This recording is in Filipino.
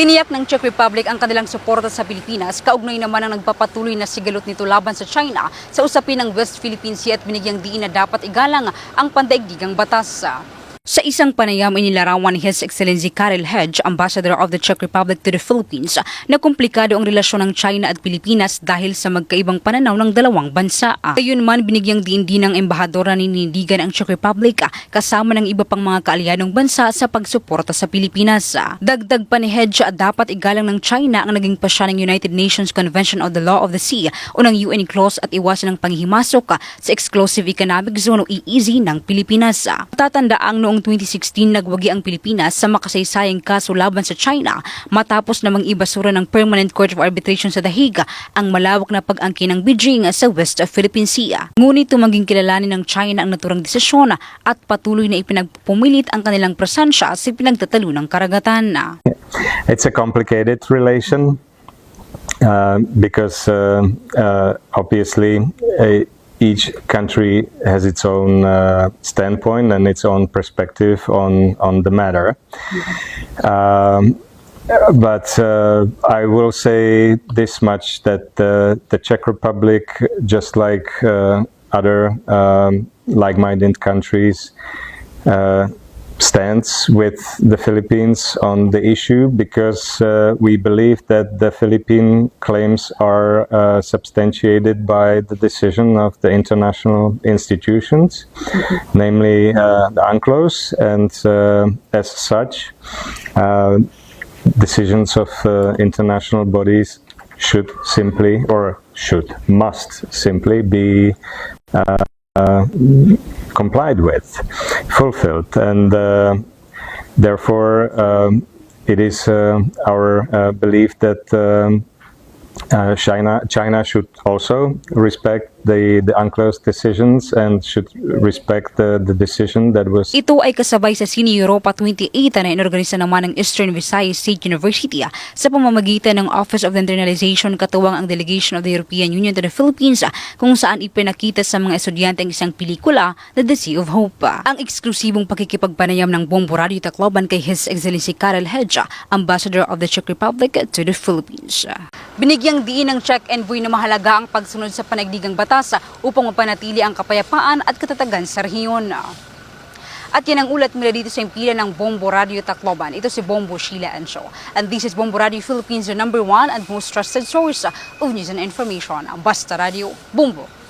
Tiniyak ng Czech Republic ang kanilang suporta sa Pilipinas, kaugnay naman ang nagpapatuloy na sigalot nito laban sa China sa usapin ng West Philippine Sea at binigyang diin na dapat igalang ang pandaigdigang batas. Sa isang panayam, inilarawan ni His Excellency Karel Hedge, Ambassador of the Czech Republic to the Philippines, na komplikado ang relasyon ng China at Pilipinas dahil sa magkaibang pananaw ng dalawang bansa. Gayunman, binigyang diin din ng embahadora ninindigan ang Czech Republic kasama ng iba pang mga kaalyadong bansa sa pagsuporta sa Pilipinas. Dagdag pa ni Hedge, dapat igalang ng China ang naging pasya ng United Nations Convention on the Law of the Sea o ng UN Clause at iwasan ang panghihimasok sa Exclusive Economic Zone o EEZ ng Pilipinas. Tatandaang noong 2016 nagwagi ang Pilipinas sa makasaysayang kaso laban sa China matapos namang ibasura ng Permanent Court of Arbitration sa The Hague ang malawak na pag-angkin ng Beijing sa West Philippine Sea. Ngunit tumanging kilalanin ng China ang naturang desisyon at patuloy na ipinagpumilit ang kanilang presensya sa pinagtatalo ng karagatan. It's a complicated relation because obviously each country has its own standpoint and its own perspective on the matter. But I will say this much, that the Czech Republic, just like other like-minded countries, stands with the Philippines on the issue because we believe that the Philippine claims are substantiated by the decision of the international institutions, namely the UNCLOS, and as such, decisions of international bodies must simply be complied with, fulfilled, and therefore it is our belief that China should also respect the UNCLOS decisions and should respect the decision that was. Ito ay kasabay sa Cine Europa 28 na inorganisa naman ng Eastern Visayas State University sa pamamagitan ng Office of Internalization katuwang ang Delegation of the European Union to the Philippines, kung saan ipinakita sa mga estudyante ang isang pelikula na The Sea of Hope. Ang eksklusibong pakikipagpanayam ng Bombo Radio Tacloban kay His Excellency Karel Hedge, Ambassador of the Czech Republic to the Philippines. Binigyang diin ng Czech envoy na mahalaga ang pagsunod sa panagdigang batas upang mapanatili ang kapayapaan at katatagan sa rehiyon. At yan ang ulat mula dito sa impila ng Bombo Radio Tacloban. Ito si Bombo Shiela Encio. And this is Bombo Radio Philippines, the #1 and most trusted source of news and information. Basta Radio, Bombo.